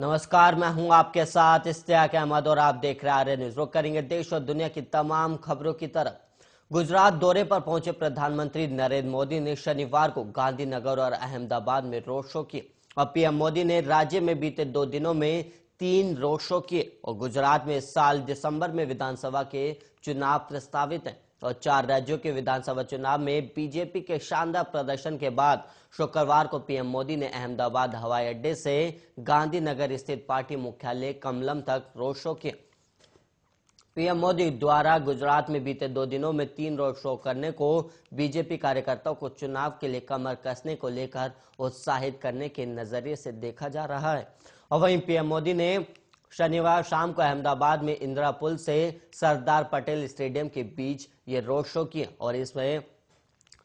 नमस्कार, मैं हूं आपके साथ इश्तियाक अहमद और आप देख रहे हैं आर्य न्यूज। रुक करेंगे देश और दुनिया की तमाम खबरों की तरफ। गुजरात दौरे पर पहुंचे प्रधानमंत्री नरेंद्र मोदी ने शनिवार को गांधीनगर और अहमदाबाद में रोड शो किए और पीएम मोदी ने राज्य में बीते 2 दिनों में 3 रोड शो किए और गुजरात में इस साल दिसंबर में विधानसभा के चुनाव प्रस्तावित हैं और 4 राज्यों के विधानसभा चुनाव में बीजेपी के शानदार प्रदर्शन के बाद शुक्रवार को पीएम मोदी ने अहमदाबाद हवाई अड्डे से गांधीनगर स्थित पार्टी मुख्यालय कमलम तक रोड शो किया। पीएम मोदी द्वारा गुजरात में बीते 2 दिनों में 3 रोड शो करने को बीजेपी कार्यकर्ताओं को चुनाव के लिए कमर कसने को लेकर उत्साहित करने के नजरिए से देखा जा रहा है। और वहीं पीएम मोदी ने शनिवार शाम को अहमदाबाद में इंदिरा पुल से सरदार पटेल स्टेडियम के बीच ये रोड शो किए और इसमें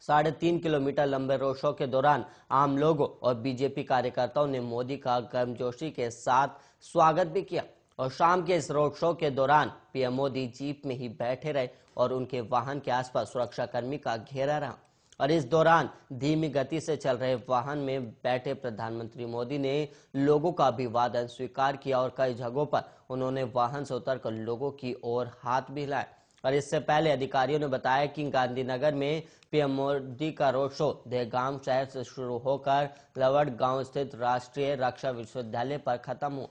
3.5 किलोमीटर लंबे रोड शो के दौरान आम लोगों और बीजेपी कार्यकर्ताओं ने मोदी का गर्मजोशी के साथ स्वागत भी किया और शाम के इस रोड शो के दौरान पीएम मोदी जीप में ही बैठे रहे और उनके वाहन के आसपास सुरक्षाकर्मी का घेरा रहा और इस दौरान धीमी गति से चल रहे वाहन में बैठे प्रधानमंत्री मोदी ने लोगों का अभिवादन स्वीकार किया और कई जगहों पर उन्होंने वाहन से उतरकर लोगों की ओर हाथ भी हिलाए। और इससे पहले अधिकारियों ने बताया कि गांधीनगर में पीएम मोदी का रोड शो देहगाम शहर से शुरू होकर लवड़ गांव स्थित राष्ट्रीय रक्षा विश्वविद्यालय पर खत्म हुआ,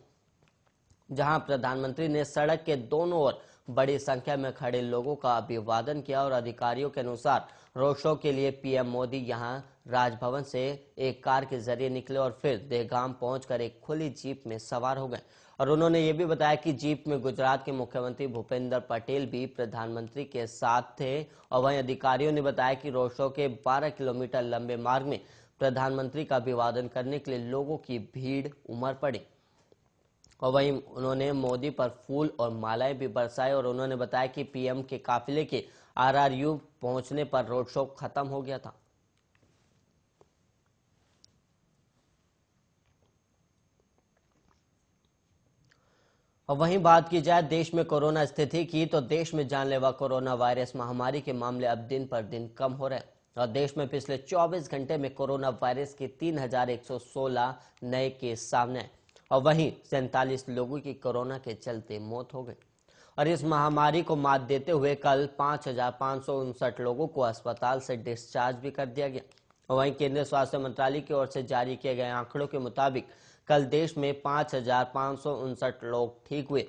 जहां प्रधानमंत्री ने सड़क के दोनों ओर बड़ी संख्या में खड़े लोगों का अभिवादन किया और अधिकारियों के अनुसार रोड शो के लिए पीएम मोदी यहां राजभवन से एक कार के जरिए निकले और फिर देहगाम पहुंचकर एक खुली जीप में सवार हो गए और उन्होंने ये भी बताया कि जीप में गुजरात के मुख्यमंत्री भूपेंद्र पटेल भी प्रधानमंत्री के साथ थे। और वहीं अधिकारियों ने बताया कि रोड शो के 12 किलोमीटर लंबे मार्ग में प्रधानमंत्री का अभिवादन करने के लिए लोगों की भीड़ उमड़ पड़ी और वहीं उन्होंने मोदी पर फूल और मालाएं भी बरसाई और उन्होंने बताया कि पीएम के काफिले के आरआरयू पहुंचने पर रोड शो खत्म हो गया था। और वहीं बात की जाए देश में कोरोना स्थिति की, तो देश में जानलेवा कोरोना वायरस महामारी के मामले अब दिन पर दिन कम हो रहे हैं और देश में पिछले 24 घंटे में कोरोना वायरस के 3,116 नए केस सामने आए और वहीं 47 लोगों की कोरोना के चलते मौत हो गई और इस महामारी को मात देते हुए कल 5,559 लोगों को अस्पताल से डिस्चार्ज भी कर दिया गया। और वहीं केंद्रीय स्वास्थ्य मंत्रालय की ओर से जारी किए गए आंकड़ों के मुताबिक कल देश में 5,559 लोग ठीक हुए,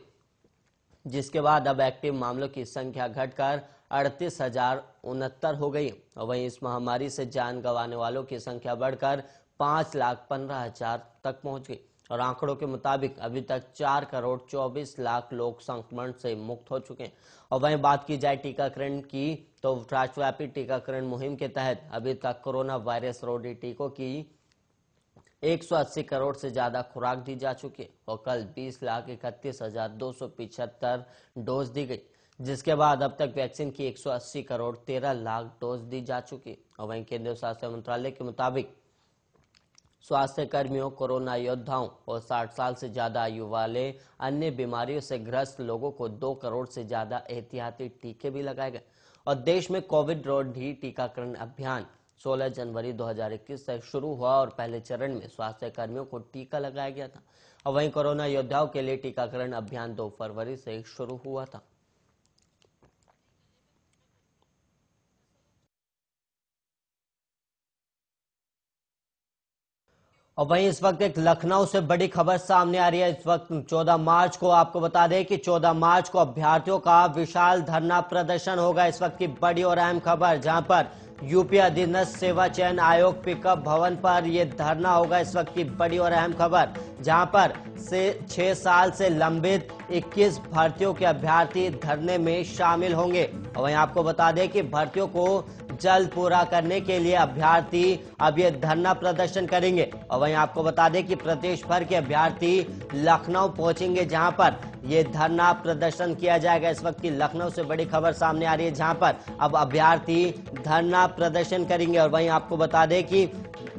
जिसके बाद अब एक्टिव मामलों की संख्या घटकर 38,069 हो गई और वहीं इस महामारी से जान गंवाने वालों की संख्या बढ़कर 5,15,000 तक पहुंच गई और आंकड़ों के मुताबिक अभी तक 4,24,00,000 लोग संक्रमण से मुक्त हो चुके हैं। और वहीं बात की जाए टीकाकरण की, तो राष्ट्रव्यापी टीकाकरण मुहिम के तहत अभी तक कोरोना वायरस रोधी टीकों की 180 करोड़ से ज्यादा खुराक दी जा चुकी है और कल 20,31,275 डोज दी गई, जिसके बाद अब तक वैक्सीन की 180 करोड़ 13 लाख डोज दी जा चुकी है। और वहीं केंद्रीय स्वास्थ्य मंत्रालय के मुताबिक स्वास्थ्य कर्मियों, कोरोना योद्धाओं और 60 साल से ज्यादा आयु वाले अन्य बीमारियों से ग्रस्त लोगों को 2 करोड़ से ज्यादा एहतियाती टीके भी लगाए गए और देश में कोविड रोधी टीकाकरण अभियान 16 जनवरी 2021 से शुरू हुआ और पहले चरण में स्वास्थ्य कर्मियों को टीका लगाया गया था और वहीं कोरोना योद्धाओं के लिए टीकाकरण अभियान 2 फरवरी से शुरू हुआ था। और वहीं इस वक्त एक लखनऊ से बड़ी खबर सामने आ रही है। इस वक्त 14 मार्च को आपको बता दें कि 14 मार्च को अभ्यर्थियों का विशाल धरना प्रदर्शन होगा। इस वक्त की बड़ी और अहम खबर, जहां पर यूपी अधीनस्थ सेवा चयन आयोग पिकअप भवन पर यह धरना होगा। इस वक्त की बड़ी और अहम खबर, जहां पर 6 साल से लंबित 21 भर्तियों के अभ्यर्थी धरने में शामिल होंगे। और वहीं आपको बता दें कि भर्तियों को जल्द पूरा करने के लिए अभ्यर्थी अब ये धरना प्रदर्शन करेंगे। और वहीं आपको बता दें कि प्रदेश भर के अभ्यर्थी लखनऊ पहुंचेंगे, जहां पर ये धरना प्रदर्शन किया जाएगा। इस वक्त की लखनऊ से बड़ी खबर सामने आ रही है, जहां पर अब अभ्यर्थी धरना प्रदर्शन करेंगे। और वहीं आपको बता दें कि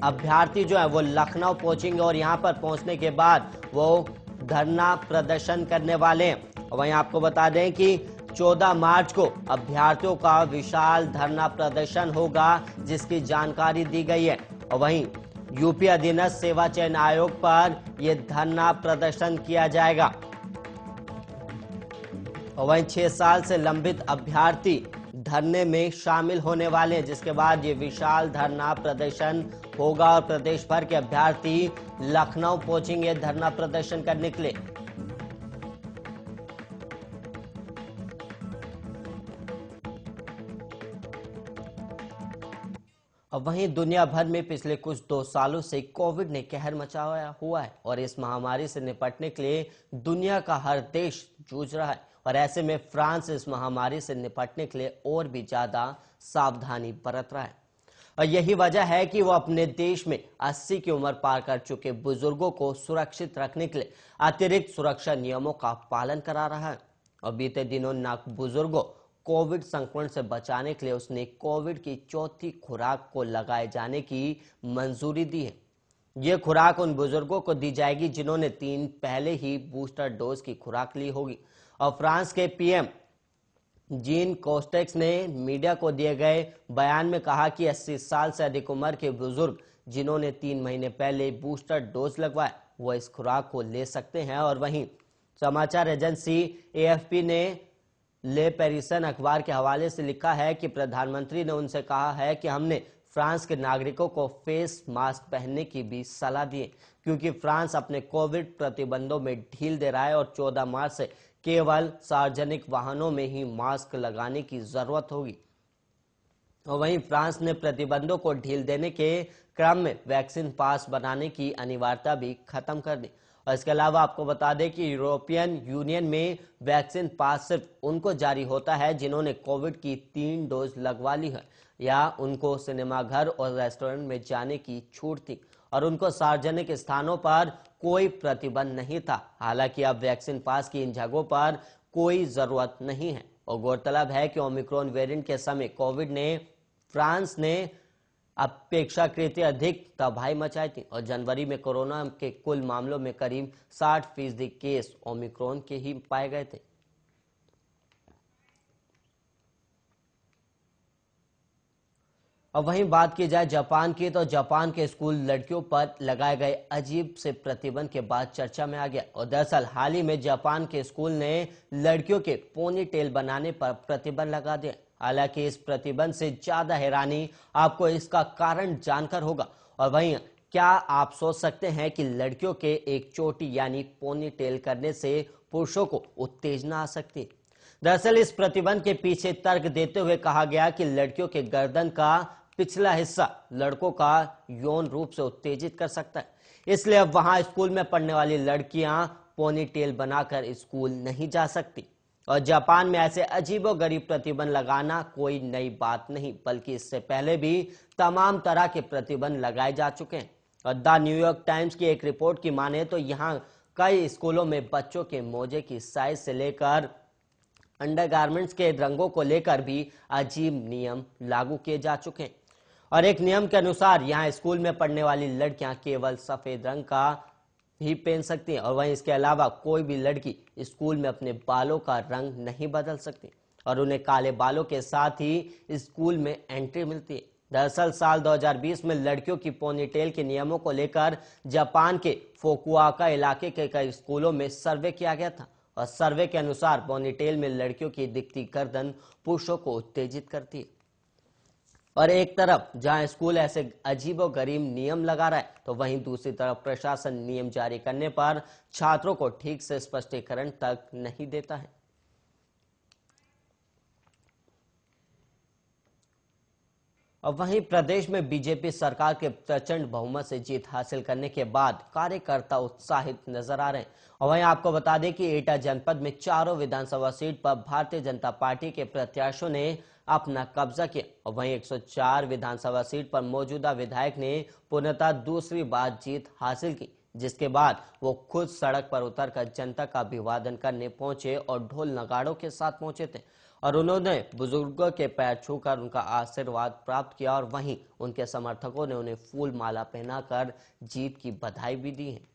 अभ्यर्थी जो है वो लखनऊ पहुंचेंगे और यहां पर पहुंचने के बाद वो धरना प्रदर्शन करने वाले हैं। और वहीं आपको बता दें कि 14 मार्च को अभ्यर्थियों का विशाल धरना प्रदर्शन होगा, जिसकी जानकारी दी गई है। और वहीं यूपी अधीनस्थ सेवा चयन आयोग पर यह धरना प्रदर्शन किया जाएगा। और वहीं 6 साल से लंबित अभ्यर्थी धरने में शामिल होने वाले हैं, जिसके बाद ये विशाल धरना प्रदर्शन होगा और प्रदेश भर के अभ्यर्थी लखनऊ पहुंचेंगे धरना प्रदर्शन करने के लिए। अब वहीं दुनिया भर में पिछले कुछ 2 सालों से कोविड ने कहर मचाया हुआ है और इस महामारी से निपटने के लिए दुनिया का हर देश जूझ रहा है और ऐसे में फ्रांस इस महामारी से निपटने के लिए और भी ज्यादा सावधानी बरत रहा है और यही वजह है कि वो अपने देश में 80 की उम्र पार कर चुके बुजुर्गों को सुरक्षित रखने के लिए अतिरिक्त सुरक्षा नियमों का पालन करा रहा है। और बीते दिनों बुजुर्गों कोविड संक्रमण से बचाने के लिए उसने कोविड की चौथी खुराक को लगाए जाने की मंजूरी दी है। ये खुराक उन बुजुर्गों को दी जाएगी जिन्होंने 3 पहले ही बूस्टर डोज की खुराक ली होगी। और फ्रांस के पीएम जीन कोस्टेक्स ने मीडिया को दिए गए बयान में कहा कि 80 साल से अधिक उम्र के बुजुर्ग जिन्होंने 3 महीने पहले बूस्टर डोज लगवाया वो इस खुराक को ले सकते हैं। और वहीं समाचार एजेंसी एएफपी ने ले पेरिसन अखबार के हवाले से लिखा है कि प्रधानमंत्री ने उनसे कहा है कि हमने फ्रांस के नागरिकों को फेस मास्क पहनने की भी सलाह दी है क्योंकि फ्रांस अपने कोविड प्रतिबंधों में ढील दे रहा है और 14 मार्च से केवल सार्वजनिक वाहनों में ही मास्क लगाने की जरूरत होगी। और वहीं फ्रांस ने प्रतिबंधों को ढील देने के क्रम में वैक्सीन पास बनाने की अनिवार्यता भी खत्म कर दी। और इसके अलावा आपको बता दें कि यूरोपियन यूनियन में वैक्सीन पास सिर्फ उनको जारी होता है जिन्होंने कोविड की 3 डोज लगवा ली है या उनको सिनेमाघर और रेस्टोरेंट में जाने की छूट थी और उनको सार्वजनिक स्थानों पर कोई प्रतिबंध नहीं था। हालांकि अब वैक्सीन पास की इन जगहों पर कोई जरूरत नहीं है। और गौरतलब है कि ओमिक्रॉन वेरिएंट के समय कोविड ने फ्रांस ने अपेक्षाकृत अधिक तबाही मचाई थी और जनवरी में कोरोना के कुल मामलों में करीब 60% केस ओमिक्रॉन के ही पाए गए थे। अब वहीं बात की जाए जापान की तो जापान के स्कूल लड़कियों पर लगाए गए अजीब से प्रतिबंध के बाद चर्चा में आ गया। और दरअसल हाल ही में जापान के स्कूल ने लड़कियों के पोनी टेल बनाने पर प्रतिबंध लगा दिया। हालांकि इस प्रतिबंध से ज्यादा हैरानी आपको इसका कारण जानकर होगा। और वहीं क्या आप सोच सकते हैं कि लड़कियों के एक चोटी यानी पोनी टेल करने से पुरुषों को उत्तेजना आ सकती है। दरअसल इस प्रतिबंध के पीछे तर्क देते हुए कहा गया कि लड़कियों के गर्दन का पिछला हिस्सा लड़कों का यौन रूप से उत्तेजित कर सकता है, इसलिए अब वहां स्कूल में पढ़ने वाली लड़कियां पोनी टेल बनाकर स्कूल नहीं जा सकती। और जापान में ऐसे अजीबोगरीब प्रतिबंध लगाना कोई नई बात नहीं बल्कि इससे पहले भी तमाम तरह के प्रतिबंध लगाए जा चुके हैं। और द न्यूयॉर्क टाइम्स की एक रिपोर्ट की माने तो यहाँ कई स्कूलों में बच्चों के मोजे की साइज से लेकर अंडरगारमेंट्स के रंगों को लेकर भी अजीब नियम लागू किए जा चुके हैं। और एक नियम के अनुसार यहाँ स्कूल में पढ़ने वाली लड़कियां केवल सफेद रंग का ही पहन सकती हैं और वहीं इसके अलावा कोई भी लड़की स्कूल में अपने बालों का रंग नहीं बदल सकती और उन्हें काले बालों के साथ ही स्कूल में एंट्री मिलती है। दरअसल साल 2020 में लड़कियों की पोनीटेल के नियमों को लेकर जापान के फुकुओका इलाके के कई स्कूलों में सर्वे किया गया था और सर्वे के अनुसार पोनीटेल में लड़कियों की दिखती गर्दन पुरुषों को उत्तेजित करती है। और एक तरफ जहां स्कूल ऐसे अजीबोगरीब नियम लगा रहा है तो वहीं दूसरी तरफ प्रशासन नियम जारी करने पर छात्रों को ठीक से स्पष्टीकरण तक नहीं देता है। और वहीं प्रदेश में बीजेपी सरकार के प्रचंड बहुमत से जीत हासिल करने के बाद कार्यकर्ता उत्साहित नजर आ रहे हैं। और वहीं आपको बता दें कि एटा जनपद में चारों विधानसभा सीट पर भारतीय जनता पार्टी के प्रत्याशियों ने अपना कब्जा किया और वहीं 104 विधानसभा सीट पर मौजूदा विधायक ने पुनः दूसरी बार जीत हासिल की, जिसके बाद वो खुद सड़क पर उतरकर जनता का अभिवादन करने पहुंचे और ढोल नगाड़ों के साथ पहुंचे थे और उन्होंने बुजुर्गों के पैर छूकर उनका आशीर्वाद प्राप्त किया और वहीं उनके समर्थकों ने उन्हें फूल माला पहनाकर जीत की बधाई भी दी है।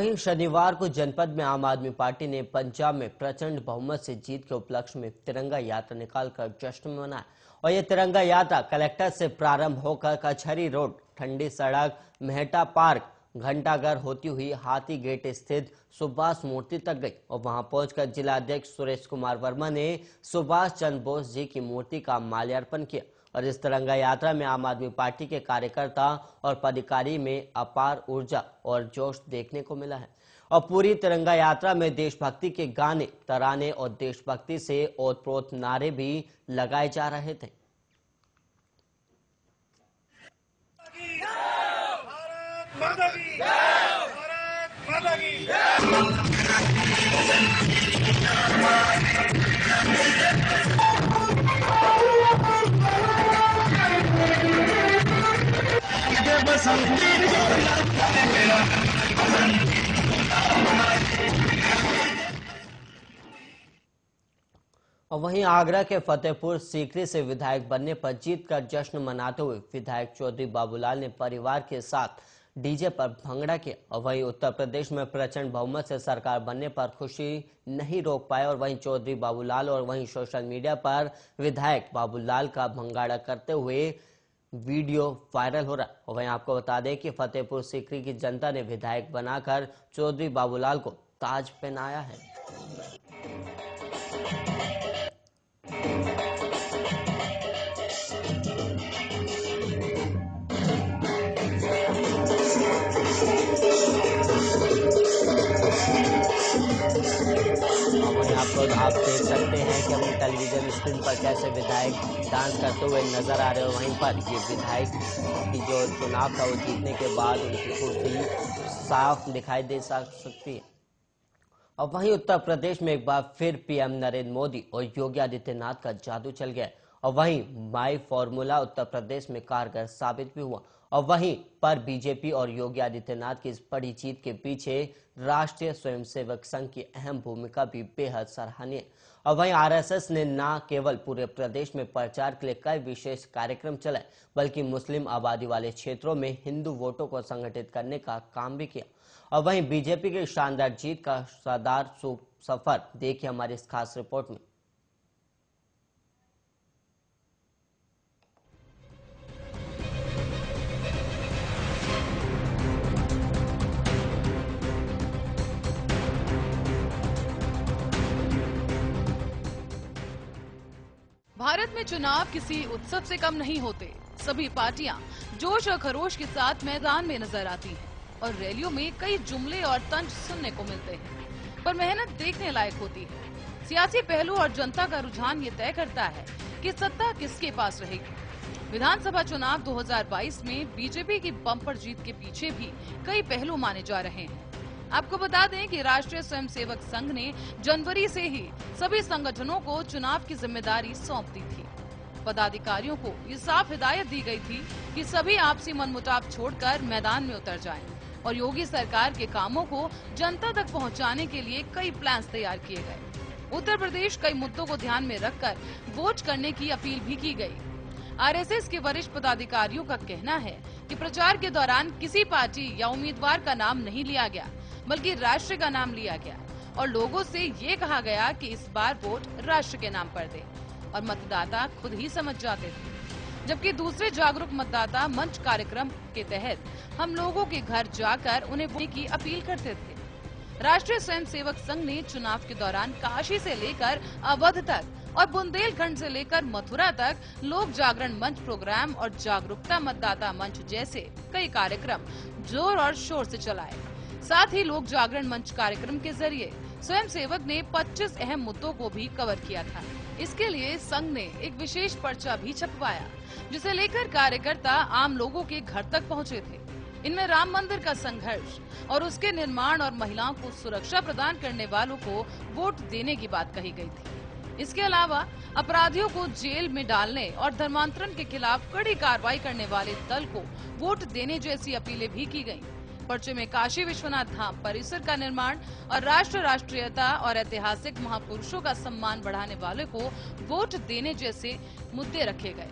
वहीं शनिवार को जनपद में आम आदमी पार्टी ने पंजाब में प्रचंड बहुमत से जीत के उपलक्ष्य में तिरंगा यात्रा निकालकर जश्न मनाया। और ये तिरंगा यात्रा कलेक्टर से प्रारंभ होकर कचहरी रोड, ठंडी सड़क, मेहटा पार्क, घंटाघर होती हुई हाथी गेट स्थित सुभाष मूर्ति तक गई। और वहां पहुंचकर जिलाध्यक्ष सुरेश कुमार वर्मा ने सुभाष चंद्र बोस जी की मूर्ति का माल्यार्पण किया। और इस तिरंगा यात्रा में आम आदमी पार्टी के कार्यकर्ता और पदाधिकारी में अपार ऊर्जा और जोश देखने को मिला है। और पूरी तिरंगा यात्रा में देशभक्ति के गाने, तराने और देशभक्ति से ओतप्रोत नारे भी लगाए जा रहे थे। और वहीं आगरा के फतेहपुर सीकरी से विधायक बनने पर जीत का जश्न मनाते हुए विधायक चौधरी बाबूलाल ने परिवार के साथ डीजे पर भंगड़ा किया। और वहीं उत्तर प्रदेश में प्रचंड बहुमत से सरकार बनने पर खुशी नहीं रोक पाए। और वहीं चौधरी बाबूलाल और वहीं सोशल मीडिया पर विधायक बाबूलाल का भंगाड़ा करते हुए वीडियो वायरल हो रहा है। और वहीं आपको बता दें कि फतेहपुर सीकरी की जनता ने विधायक बनाकर चौधरी बाबूलाल को ताज पहनाया है। आप देख सकते हैं कि अपनी टेलीविजन स्क्रीन पर कैसे विधायक डांस करते हुए नजर आ रहे हो। वहीं पर ये विधायक की जो चुनाव था वो जीतने के बाद उनकी कुर्सी साफ दिखाई दे सकती है। और वहीं उत्तर प्रदेश में एक बार फिर पीएम नरेंद्र मोदी और योगी आदित्यनाथ का जादू चल गया। और वहीं माई फॉर्मूला उत्तर प्रदेश में कारगर साबित भी हुआ। और वहीं पर बीजेपी और योगी आदित्यनाथ की इस बड़ी जीत के पीछे राष्ट्रीय स्वयंसेवक संघ की अहम भूमिका भी बेहद सराहनीय। और वहीं आरएसएस ने न केवल पूरे प्रदेश में प्रचार के लिए कई विशेष कार्यक्रम चलाए, बल्कि मुस्लिम आबादी वाले क्षेत्रों में हिंदू वोटों को संगठित करने का काम भी किया। और वहीं बीजेपी की शानदार जीत का शानदार सफर देखिए हमारी इस खास रिपोर्ट में। भारत में चुनाव किसी उत्सव से कम नहीं होते। सभी पार्टियां जोश और खरोश के साथ मैदान में नजर आती हैं और रैलियों में कई जुमले और तंज सुनने को मिलते हैं, पर मेहनत देखने लायक होती है। सियासी पहलू और जनता का रुझान ये तय करता है कि सत्ता किसके पास रहेगी। विधानसभा चुनाव 2022 में बीजेपी की बम्पर जीत के पीछे भी कई पहलू माने जा रहे हैं। आपको बता दें कि राष्ट्रीय स्वयंसेवक संघ ने जनवरी से ही सभी संगठनों को चुनाव की जिम्मेदारी सौंप दी थी। पदाधिकारियों को ये साफ हिदायत दी गई थी कि सभी आपसी मनमुटाव छोड़कर मैदान में उतर जाएं और योगी सरकार के कामों को जनता तक पहुंचाने के लिए कई प्लान्स तैयार किए गए। उत्तर प्रदेश कई मुद्दों को ध्यान में रखकर वोट करने की अपील भी की गई। आरएसएस के वरिष्ठ पदाधिकारियों का कहना है कि प्रचार के दौरान किसी पार्टी या उम्मीदवार का नाम नहीं लिया गया, बल्कि राष्ट्र का नाम लिया गया और लोगों से ये कहा गया कि इस बार वोट राष्ट्र के नाम पर दें और मतदाता खुद ही समझ जाते थे। जबकि दूसरे जागरूक मतदाता मंच कार्यक्रम के तहत हम लोगों के घर जाकर उन्हें वोट की अपील करते थे। राष्ट्रीय स्वयंसेवक संघ ने चुनाव के दौरान काशी से लेकर अवध तक और बुंदेलखंड से लेकर मथुरा तक लोक जागरण मंच प्रोग्राम और जागरूकता मतदाता मंच जैसे कई कार्यक्रम जोर और शोर से चलाए। साथ ही लोक जागरण मंच कार्यक्रम के जरिए स्वयंसेवक ने 25 अहम मुद्दों को भी कवर किया था। इसके लिए संघ ने एक विशेष पर्चा भी छपवाया, जिसे लेकर कार्यकर्ता आम लोगों के घर तक पहुंचे थे। इनमें राम मंदिर का संघर्ष और उसके निर्माण और महिलाओं को सुरक्षा प्रदान करने वालों को वोट देने की बात कही गई थी। इसके अलावा अपराधियों को जेल में डालने और धर्मांतरण के खिलाफ कड़ी कार्रवाई करने वाले दल को वोट देने जैसी अपीलें भी की गयी। पर्चे में काशी विश्वनाथ धाम परिसर का निर्माण और राष्ट्रीयता और ऐतिहासिक महापुरुषों का सम्मान बढ़ाने वाले को वोट देने जैसे मुद्दे रखे गए।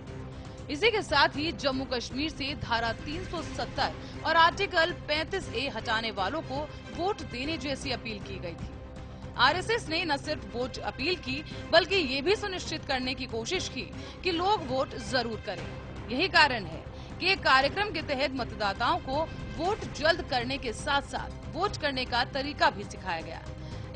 इसी के साथ ही जम्मू कश्मीर से धारा 370 और आर्टिकल 35A हटाने वालों को वोट देने जैसी अपील की गई थी। आरएसएस ने न सिर्फ वोट अपील की बल्कि ये भी सुनिश्चित करने की कोशिश की कि लोग वोट जरूर करें। यही कारण है कि एक कार्यक्रम के तहत मतदाताओं को वोट जल्द करने के साथ साथ वोट करने का तरीका भी सिखाया गया।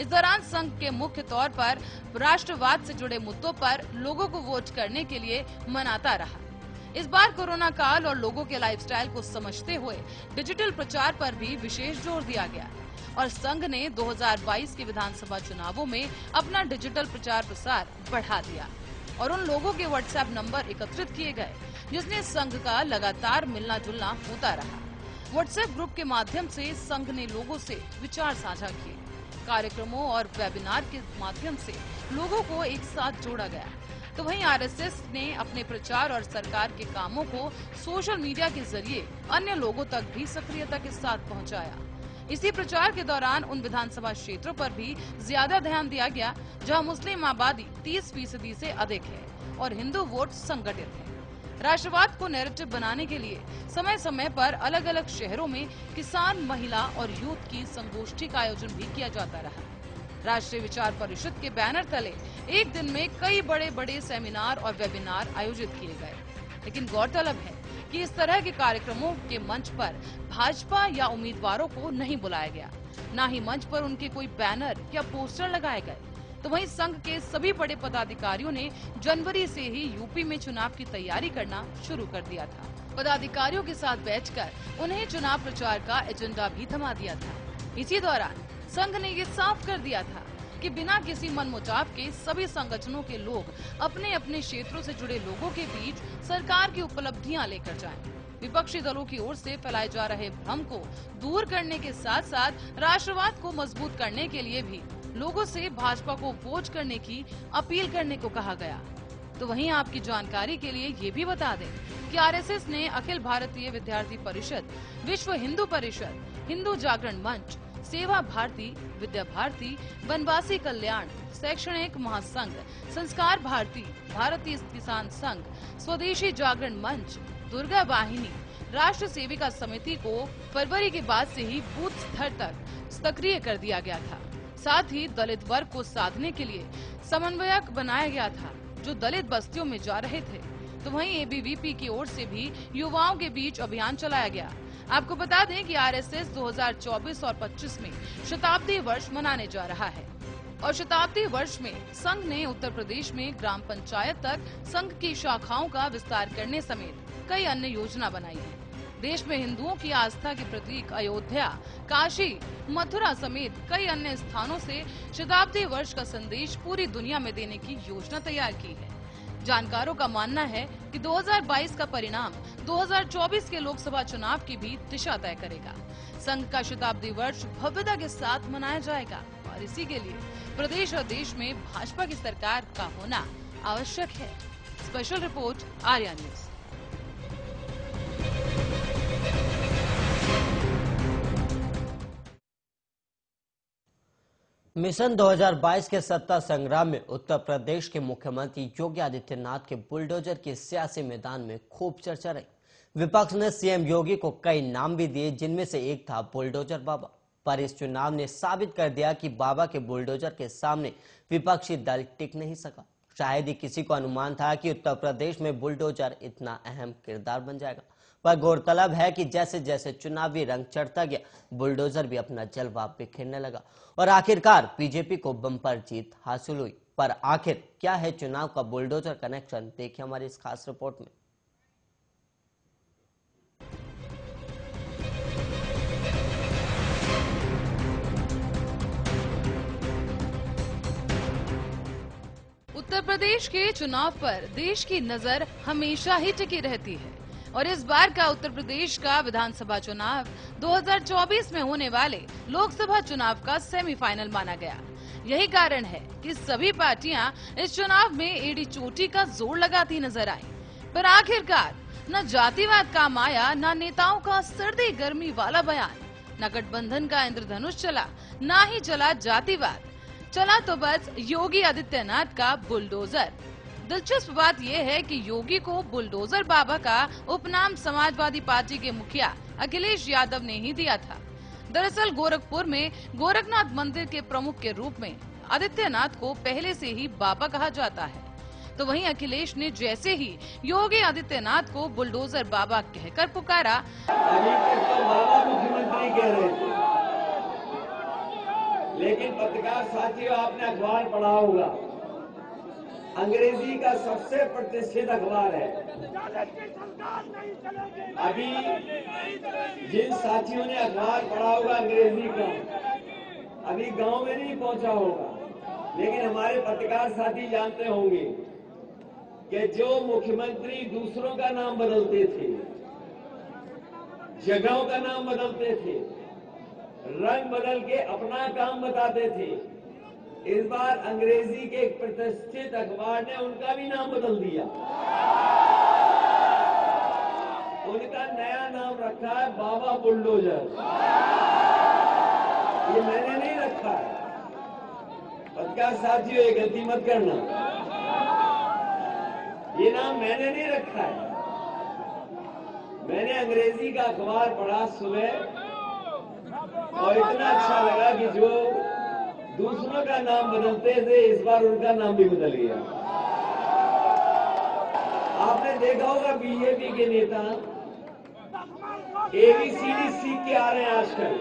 इस दौरान संघ के मुख्य तौर पर राष्ट्रवाद से जुड़े मुद्दों पर लोगों को वोट करने के लिए मनाता रहा। इस बार कोरोना काल और लोगों के लाइफस्टाइल को समझते हुए डिजिटल प्रचार पर भी विशेष जोर दिया गया और संघ ने 2022 के विधानसभा चुनावों में अपना डिजिटल प्रचार प्रसार बढ़ा दिया और उन लोगों के व्हाट्सएप नंबर एकत्रित किए गए जिसने संघ का लगातार मिलना जुलना होता रहा। व्हाट्सएप ग्रुप के माध्यम से संघ ने लोगों से विचार साझा किए। कार्यक्रमों और वेबिनार के माध्यम से लोगों को एक साथ जोड़ा गया। तो वहीं आरएसएस ने अपने प्रचार और सरकार के कामों को सोशल मीडिया के जरिए अन्य लोगों तक भी सक्रियता के साथ पहुंचाया। इसी प्रचार के दौरान उन विधानसभा क्षेत्रों पर भी ज्यादा ध्यान दिया गया जहां मुस्लिम आबादी 30% से अधिक है और हिंदू वोट संगठित है। राष्ट्रवाद को नैरेटिव बनाने के लिए समय समय पर अलग अलग शहरों में किसान, महिला और यूथ की संगोष्ठी का आयोजन भी किया जाता रहा। राष्ट्रीय विचार परिषद के बैनर तले एक दिन में कई बड़े बड़े सेमिनार और वेबिनार आयोजित किए गए। लेकिन गौरतलब है कि इस तरह के कार्यक्रमों के मंच पर भाजपा या उम्मीदवारों को नहीं बुलाया गया, न ही मंच पर उनके कोई बैनर या पोस्टर लगाए गए। तो वहीं संघ के सभी बड़े पदाधिकारियों ने जनवरी से ही यूपी में चुनाव की तैयारी करना शुरू कर दिया था। पदाधिकारियों के साथ बैठकर उन्हें चुनाव प्रचार का एजेंडा भी थमा दिया था। इसी दौरान संघ ने ये साफ कर दिया था कि बिना किसी मनमुटाव के सभी संगठनों के लोग अपने अपने क्षेत्रों से जुड़े लोगों के बीच सरकार की उपलब्धियां लेकर जाएं। विपक्षी दलों की ओर से फैलाए जा रहे भ्रम को दूर करने के साथ साथ राष्ट्रवाद को मजबूत करने के लिए भी लोगों से भाजपा को वोट करने की अपील करने को कहा गया। तो वहीं आपकी जानकारी के लिए ये भी बता दें कि आरएसएस ने अखिल भारतीय विद्यार्थी परिषद, विश्व हिंदू परिषद, हिंदू जागरण मंच, सेवा भारती, विद्या भारती, वनवासी कल्याण, शैक्षणिक महासंघ, संस्कार भारती, भारतीय किसान संघ, स्वदेशी जागरण मंच, दुर्गा वाहिनी, राष्ट्र सेविका समिति को फरवरी के बाद से ही बूथ स्तर तक सक्रिय कर दिया गया था। साथ ही दलित वर्ग को साधने के लिए समन्वयक बनाया गया था जो दलित बस्तियों में जा रहे थे। तो वहीं एबीवीपी की ओर से भी युवाओं के बीच अभियान चलाया गया। आपको बता दें कि आरएसएस 2024 और 25 में शताब्दी वर्ष मनाने जा रहा है और शताब्दी वर्ष में संघ ने उत्तर प्रदेश में ग्राम पंचायत तक संघ की शाखाओं का विस्तार करने समेत कई अन्य योजना बनाई है। देश में हिंदुओं की आस्था के प्रतीक अयोध्या, काशी, मथुरा समेत कई अन्य स्थानों से शताब्दी वर्ष का संदेश पूरी दुनिया में देने की योजना तैयार की है। जानकारों का मानना है कि 2022 का परिणाम 2024 के लोकसभा चुनाव की भी दिशा तय करेगा। संघ का शताब्दी वर्ष भव्यता के साथ मनाया जाएगा और इसी के लिए प्रदेश और देश में भाजपा की सरकार का होना आवश्यक है। Special report, Arya news. Mission 2022 के सत्ता संग्राम में उत्तर प्रदेश के मुख्यमंत्री योगी आदित्यनाथ के बुलडोजर के सियासी मैदान में खूब चर्चा रही। विपक्ष ने सीएम योगी को कई नाम भी दिए जिनमें से एक था बुलडोजर बाबा। पर इस चुनाव ने साबित कर दिया कि बाबा के बुलडोजर के सामने विपक्षी दल टिक नहीं सका। शायद ही किसी को अनुमान था कि उत्तर प्रदेश में बुलडोजर इतना अहम किरदार बन जाएगा। पर गौरतलब है कि जैसे जैसे चुनावी रंग चढ़ता गया, बुलडोजर भी अपना जलवा बिखेरने लगा और आखिरकार बीजेपी को बम्पर जीत हासिल हुई। पर आखिर क्या है चुनाव का बुलडोजर कनेक्शन, देखिए हमारी इस खास रिपोर्ट में। उत्तर प्रदेश के चुनाव पर देश की नजर हमेशा ही टिकी रहती है और इस बार का उत्तर प्रदेश का विधानसभा चुनाव 2024 में होने वाले लोकसभा चुनाव का सेमीफाइनल माना गया। यही कारण है कि सभी पार्टियां इस चुनाव में एड़ी चोटी का जोर लगाती नजर आई। पर आखिरकार न जातिवाद काम आया, न नेताओं का सर्दी गर्मी वाला बयान, न गठबंधन का इंद्रधनुष चला, न ही चला जातिवाद। चला तो बस योगी आदित्यनाथ का बुलडोजर। दिलचस्प बात यह है कि योगी को बुलडोजर बाबा का उपनाम समाजवादी पार्टी के मुखिया अखिलेश यादव ने ही दिया था। दरअसल गोरखपुर में गोरखनाथ मंदिर के प्रमुख के रूप में आदित्यनाथ को पहले से ही बाबा कहा जाता है। तो वहीं अखिलेश ने जैसे ही योगी आदित्यनाथ को बुलडोजर बाबा कहकर पुकारा, अभी तक तो बाबा मुख्यमंत्री कह रहे थे, लेकिन पत्रकार साथियों, आपने अखबार पढ़ा होगा, अंग्रेजी का सबसे प्रतिष्ठित अखबार है। अभी जिन साथियों ने अखबार पढ़ा होगा अंग्रेजी का, अभी गांव में नहीं पहुंचा होगा, लेकिन हमारे पत्रकार साथी जानते होंगे कि जो मुख्यमंत्री दूसरों का नाम बदलते थे, जगहों का नाम बदलते थे, रंग बदल के अपना काम बताते थे, इस बार अंग्रेजी के एक प्रतिष्ठित अखबार ने उनका भी नाम बदल दिया। उनका नया नाम रखा है बाबा बुलडोजर। ये मैंने नहीं रखा है, पत्रकार साथियों, ये गलती मत करना, ये नाम मैंने नहीं रखा है। मैंने अंग्रेजी का अखबार पढ़ा सुबह और इतना अच्छा लगा कि जो दूसरों का नाम बदलते थे, इस बार उनका नाम भी बदल गया। आपने देखा होगा बीजेपी के नेता ABCD सीख के आ रहे हैं आजकल,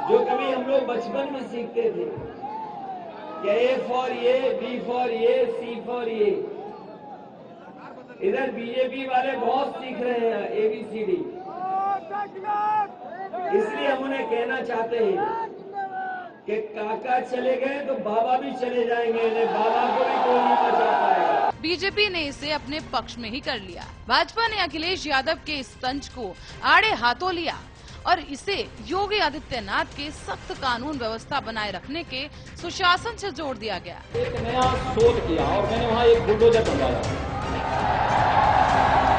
जो कभी हम लोग बचपन में सीखते थे कि A फॉर ये, B फॉर ये, C फॉर ये। इधर बीजेपी वाले बहुत सीख रहे हैं ABCD, इसलिए हम उन्हें कहना चाहते हैं कि काका चले गए तो बाबा भी चले जाएंगे, इन्हें बाबा को भी कोई नहीं बचा पाएगा। बीजेपी ने इसे अपने पक्ष में ही कर लिया। भाजपा ने अखिलेश यादव के इस तंज को आड़े हाथों लिया और इसे योगी आदित्यनाथ के सख्त कानून व्यवस्था बनाए रखने के सुशासन से जोड़ दिया गया। एक नया शोध किया और मैंने वहाँ एक बुलडोजर बनवाया।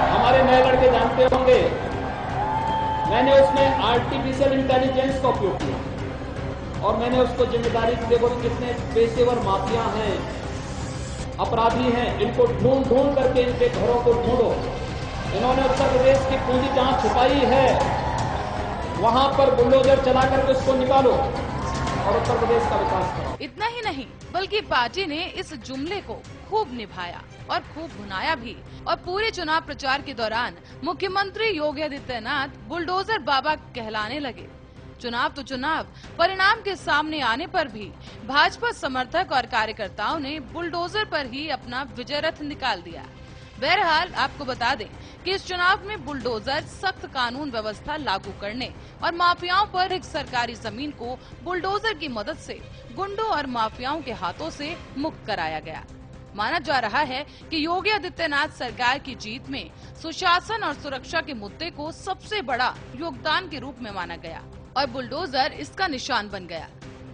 हमारे नए लड़के जानते होंगे, मैंने उसमें आर्टिफिशियल इंटेलिजेंस का उपयोग किया और मैंने उसको जिम्मेदारी दी, देखो कितने पेशेवर माफिया हैं, अपराधी हैं, इनको ढूंढ ढूंढ करके इनके घरों को ढूंढो। इन्होंने उत्तर प्रदेश की पूंजी जहां छुपाई है वहां पर बुलडोजर चला करके उसको निकालो और उत्तर प्रदेश का विकास करो। इतना ही नहीं बल्कि पार्टी ने इस जुमले को खूब निभाया और खूब भुनाया भी। और पूरे चुनाव प्रचार के दौरान मुख्यमंत्री योगी आदित्यनाथ बुलडोजर बाबा कहलाने लगे। चुनाव तो चुनाव, परिणाम के सामने आने पर भी भाजपा समर्थक और कार्यकर्ताओं ने बुलडोजर पर ही अपना विजय रथ निकाल दिया। बहरहाल आपको बता दें कि इस चुनाव में बुलडोजर सख्त कानून व्यवस्था लागू करने और माफियाओं पर एक सरकारी जमीन को बुलडोजर की मदद से गुंडों और माफियाओं के हाथों से मुक्त कराया गया। माना जा रहा है कि योगी आदित्यनाथ सरकार की जीत में सुशासन और सुरक्षा के मुद्दे को सबसे बड़ा योगदान के रूप में माना गया और बुलडोजर इसका निशान बन गया।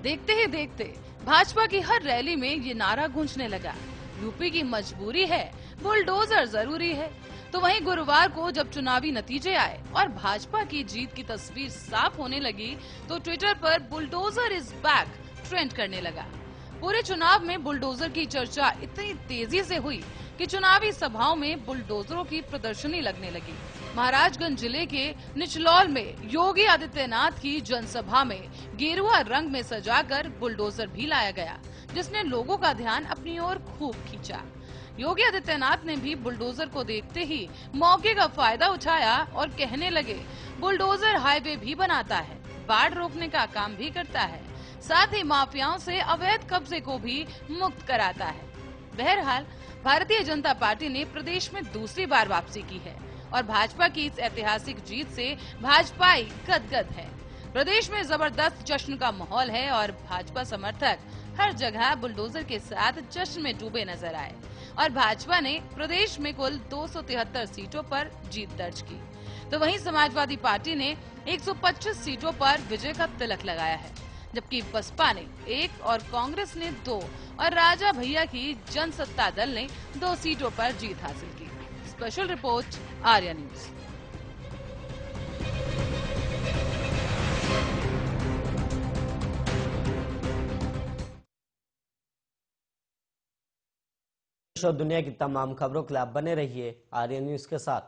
देखते ही देखते भाजपा की हर रैली में ये नारा गूंजने लगा, यूपी की मजबूरी है, बुलडोजर जरूरी है। तो वहीं गुरुवार को जब चुनावी नतीजे आए और भाजपा की जीत की तस्वीर साफ होने लगी तो ट्विटर पर बुलडोजर इज बैक ट्रेंड करने लगा। पूरे चुनाव में बुलडोजर की चर्चा इतनी तेजी से हुई कि चुनावी सभाओं में बुलडोजरों की प्रदर्शनी लगने लगी। महाराजगंज जिले के निचलौल में योगी आदित्यनाथ की जनसभा में गेरुआ रंग में सजाकर बुलडोजर भी लाया गया, जिसने लोगों का ध्यान अपनी ओर खूब खींचा। योगी आदित्यनाथ ने भी बुलडोजर को देखते ही मौके का फायदा उठाया और कहने लगे, बुलडोजर हाईवे भी बनाता है, बाढ़ रोकने का काम भी करता है, साथ ही माफियाओं से अवैध कब्जे को भी मुक्त कराता है। बहरहाल भारतीय जनता पार्टी ने प्रदेश में दूसरी बार वापसी की है और भाजपा की इस ऐतिहासिक जीत से भाजपाई गदगद है। प्रदेश में जबरदस्त जश्न का माहौल है और भाजपा समर्थक हर जगह बुलडोजर के साथ जश्न में डूबे नजर आए और भाजपा ने प्रदेश में कुल 273 सीटों पर जीत दर्ज की, तो वहीं समाजवादी पार्टी ने 125 सीटों पर विजय का तिलक लगाया है, जबकि बसपा ने 1 और कांग्रेस ने 2 और राजा भैया की जनसत्ता दल ने 2 सीटों पर जीत हासिल की। Special report Arya news. देश और दुनिया की तमाम खबरों के लिए आप बने रहिए आर्या न्यूज के साथ।